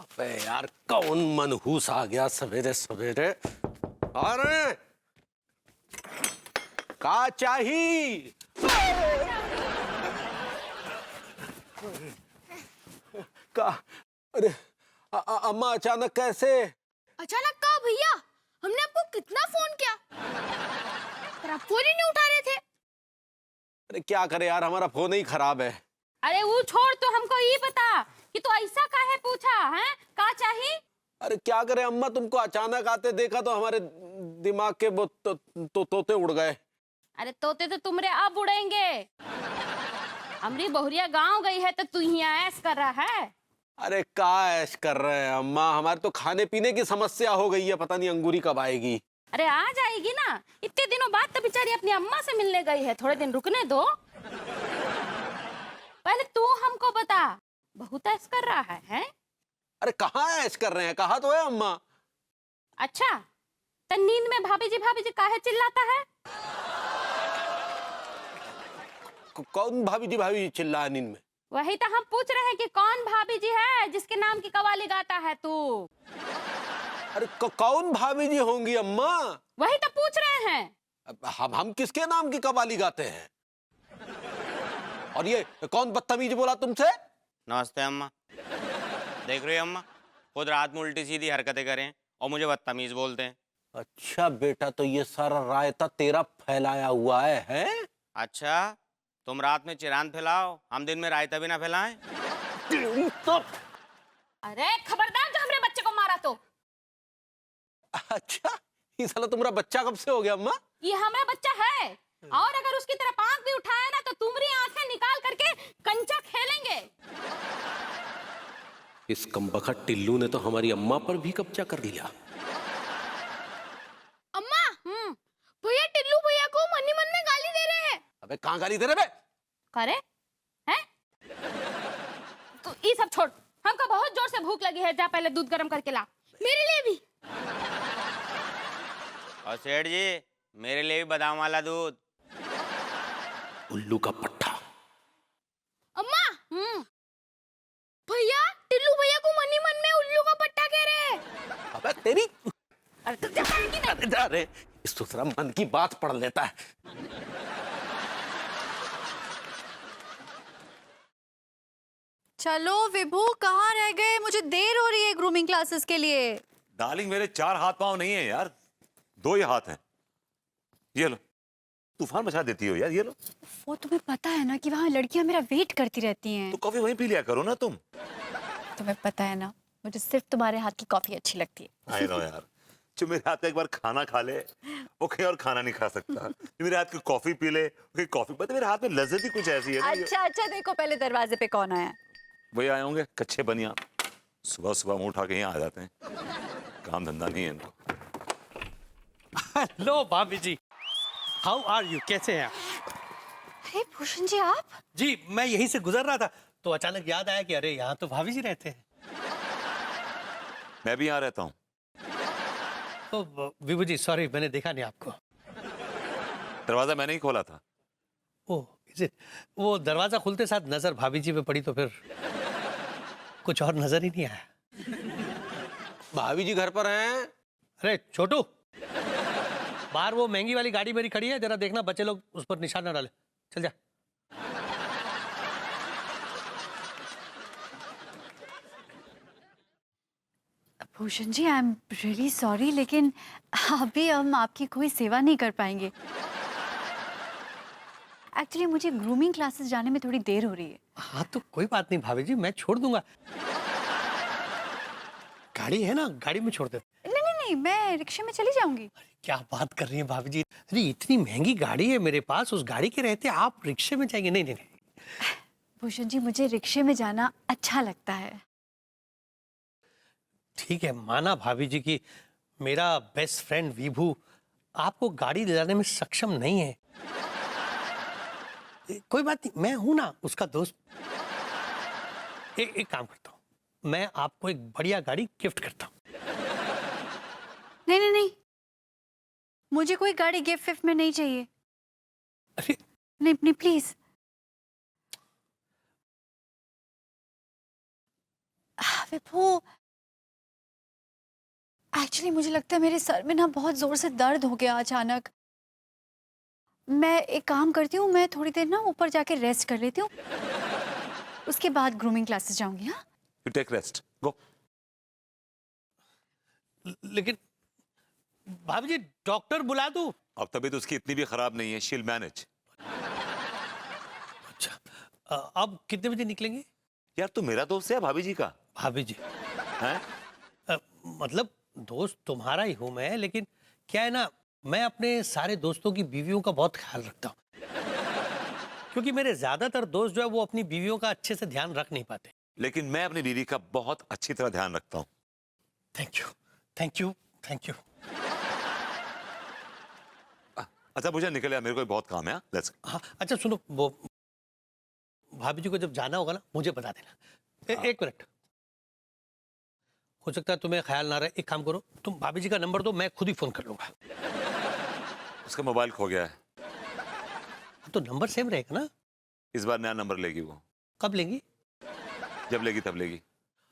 अबे यार कौन मनहूस आ गया सवेरे सवेरे। अरे का चाहिए? का अरे अम्मा अचानक कैसे? अचानक कहा भैया? हमने आपको कितना फोन किया पर आप फोन ही नहीं उठा रहे थे। अरे क्या करे यार, हमारा फोन ही खराब है। अरे वो छोड़, तो हमको ये बता कि तू ऐसा काहे पूछा है, का चाहिए? अरे क्या करे अम्मा, तुमको अचानक आते देखा तो हमारे दिमाग के वो तोते उड़ गए। अरे तोते तो तुमरे अब उड़ेंगे। हमरी बहुरिया गांव गई है तो तू यहाँ ऐश कर रहा है। अरे का ऐश कर रहे हैं अम्मा, हमारे तो खाने पीने की समस्या हो गई है, पता नहीं अंगूरी कब आएगी। अरे आ जाएगी ना, इतने दिनों बाद तो बेचारी अपनी अम्मा से मिलने गई है, थोड़े दिन रुकने दो। पहले तू हमको बता, बहुत ऐश कर रहा है? अरे कहाँ ऐश कर रहे हैं, कहा तो है अम्मा। अच्छा तो नींद में भाभी जी काहे चिल्लाता है? कौन भाभी जी चिल्ला नींद में? वही तो हम पूछ रहे हैं कि कौन भाभी जी है जिसके नाम की कवाली गाता है तू? अरे कौन भाभी जी होंगी अम्मा? वही तो पूछ रहे हैं। अब हम किसके नाम की कवाली गाते हैं? और ये कौन बदतमीज बोला तुमसे? नमस्ते अम्मा। देख रही हो अम्मा, खुद रात में उल्टी सीधी हरकतें करें और मुझे बदतमीज बोलते हैं। अच्छा बेटा, तो ये सारा रायता तेरा फैलाया हुआ है, हैं? अच्छा, तुम रात में चिरान फैलाओ, हम दिन में रायता भी ना फैलाएं। तो अरे खबरदार जो हमरे बच्चे को मारा तो। अच्छा, ये साला तुम्हारा बच्चा कब से हो गया अम्मा? ये हमारा बच्चा है, और अगर उसकी तरफ आंख भी उठाया ना तो तुम्हारी आंखें निकाल करके कंचा खेलेंगे। इस कमबख्त टिल्लू ने तो हमारी अम्मा पर भी कब्जा कर लिया। अम्मा भैया टिल्लू भैया को मन ही मन में गाली दे रहे हैं। अबे कहाँ गाली दे रहे बे? करे हैं? तो ये सब छोड़, हमको बहुत जोर से भूख लगी है, जा पहले दूध गर्म करके ला। मेरे लिए भी। और सेठ जी, मेरे लिए भी बादाम वाला दूध। उल्लू का पट्टा। अम्मा भैया टिल्लू भैया को मन ही मन में उल्लू का पट्टा कह रहे हैं। अबे तेरी, अरे तो क्या करेगी नहीं? अरे इस दूसरा मन की बात पढ़ लेता है। चलो विभू, कहाँ रह गए? मुझे देर हो रही है ग्रूमिंग क्लासेस के लिए। डार्लिंग, मेरे 4 हाथ पांव नहीं है यार, 2 ही हाथ हैं। ये लो, तूफान मचा देती हो यार, ये लो। वो तुम्हें पता है ना कि वहाँ लड़कियां मेरा वेट करती रहती हैं। तो कॉफी वहीं पी लिया करो ना तुम। तुम्हें पता है ना, मुझे सिर्फ तुम्हारे हाथ की कॉफी अच्छी लगती है। आई नो यार, जो मेरे हाथ का एक बार खाना खा ले वो कहीं और खाना नहीं खा सकता। जो मेरे हाथ की कॉफी पी ले, कॉफी पता, मेरे हाथ में लज्जत ही कुछ ऐसी है ना। अच्छा देखो पहले दरवाजे पे कौन आया। वही आए होंगे कच्चे बनिया, सुबह सुबह मुंह उठा के यहाँ आ जाते हैं, काम धंधा नहीं है इनको। हेलो भाभी जी, हाउ आर यू, कैसे हैं आप? अरे भूषण जी आप? जी मैं यहीं से गुजर रहा था तो अचानक याद आया कि अरे यहाँ तो भाभी जी रहते हैं। मैं भी यहाँ रहता हूँ। तो विभू जी सॉरी, मैंने देखा नहीं आपको। दरवाजा मैंने ही खोला था। Oh is it? वो दरवाजा खुलते साथ नजर भाभी जी पे पड़ी तो फिर कुछ और नजर ही नहीं आया। भाभी जी घर पर हैं? अरे छोटू, बाहर वो महंगी वाली गाड़ी मेरी खड़ी है, जरा देखना बच्चे लोग उस पर निशान ना डाले। चल जा। Bhushan ji I am really sorry, लेकिन अभी हम आपकी कोई सेवा नहीं कर पाएंगे। एक्चुअली मुझे ग्रूमिंग क्लासेस जाने में थोड़ी देर हो रही है। हाँ तो कोई बात नहीं भाभी जी, मैं छोड़ दूंगा। गाड़ी है ना, गाड़ी में छोड़ दे। नहीं, मैं रिक्शे में चली जाऊंगी। क्या बात कर रही हैं भाभी जी? अरे इतनी महंगी गाड़ी है मेरे पास, उस गाड़ी के रहते आप रिक्शे में जाएंगे? नहीं नहीं नहीं। भूषण जी मुझे रिक्शे में जाना अच्छा लगता है। ठीक है, माना भाभी जी की मेरा बेस्ट फ्रेंड विभू आपको गाड़ी ले जाने में सक्षम नहीं है। कोई बात नहीं, मैं हूं ना उसका दोस्त। एक काम करता हूँ, मैं आपको एक बढ़िया गाड़ी गिफ्ट करता हूँ। नहीं, मुझे कोई गाड़ी गिफ्ट में नहीं चाहिए। अरे नहीं प्लीज। विभू एक्चुअली मुझे लगता है मेरे सर में ना बहुत जोर से दर्द हो गया अचानक। मैं एक काम करती हूँ, मैं थोड़ी देर ना ऊपर जाके रेस्ट कर लेती हूँ, उसके बाद ग्रूमिंग क्लासेस जाऊंगी। हाँ, यू टेक रेस्ट, गो। लेकिन भाभी जी डॉक्टर बुला दूं? अब तबीयत उसकी इतनी भी खराब नहीं है, शील मैनेज। अच्छा, अब कितने बजे निकलेंगे? यार तू मेरा दोस्त है भाभी जी का? भाभी जी, हैं? मतलब दोस्त तुम्हारा ही हूं मैं, लेकिन क्या है ना, मैं अपने सारे दोस्तों की बीवियों का बहुत ख्याल रखता हूँ, क्योंकि मेरे ज्यादातर दोस्त जो है वो अपनी बीवियों का अच्छे से ध्यान रख नहीं पाते। लेकिन मैं अपनी बीवी का बहुत अच्छी तरह ध्यान रखता हूँ। Thank you, thank you, thank you. अच्छा पूजा निकल यार, मेरे को भी बहुत काम है। लेट्स। हाँ अच्छा सुनो, वो भाभी जी को जब जाना होगा ना मुझे बता देना। एक मिनट, हो सकता है तुम्हें ख्याल ना रहे, एक काम करो, तुम भाभी जी का नंबर दो, मैं खुद ही फोन कर लूंगा। उसका मोबाइल खो गया है। तो नंबर सेम रहेगा ना? इस बार नया नंबर लेगी वो। कब लेंगी? जब लेगी तब लेगी।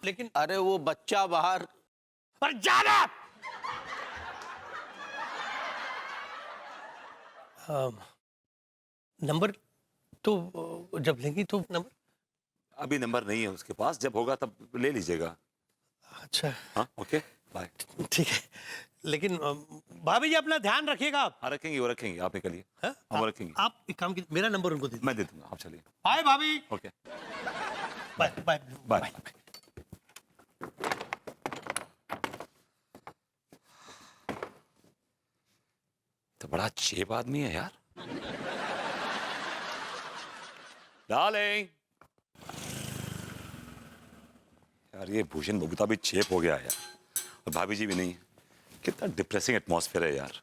लेकिन अरे वो बच्चा बाहर। पर जाना। नंबर तो जब लेंगी तो नंबर। अभी नंबर नहीं है उसके पास, जब होगा तब ले लीजिएगा। अच्छा हाँ ओके बाय। ठीक है, लेकिन भाभी जी अपना ध्यान रखिएगा आप। हाँ रखेंगे, वो रखेंगे, आप निकलिए। हाँ? हम रखेंगे। आप एक काम कीजिए, मेरा नंबर उनको दे दीजिए। मैं दे दूंगा, आप चलिए। बाय भाभी। Okay bye bye bye. तो बड़ा चेप आदमी है यार। डार्लिंग, यार ये भूषण बबूता भी चेप हो गया है यार, और भाभी जी भी नहीं। कितना डिप्रेसिंग एटमॉस्फेयर है यार।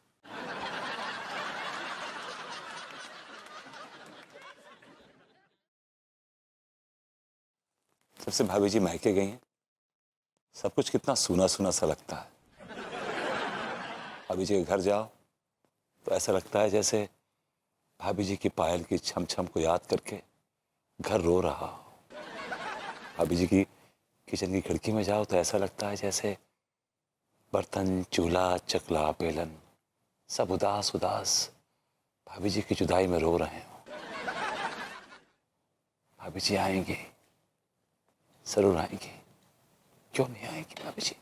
सबसे भाभी जी मायके गई हैं, सब कुछ कितना सूना सूना सा लगता है। भाभी जी के घर जाओ तो ऐसा लगता है जैसे भाभी जी की पायल की छम छम को याद करके घर रो रहा हो। भाभी जी की किचन की खिड़की में जाओ तो ऐसा लगता है जैसे बर्तन, चूल्हा, चकला, बेलन सब उदास उदास भाभी जी की जुदाई में रो रहे हो। भाभी जी आएंगी, जरूर आएंगी, क्यों नहीं आएंगी भाभी जी?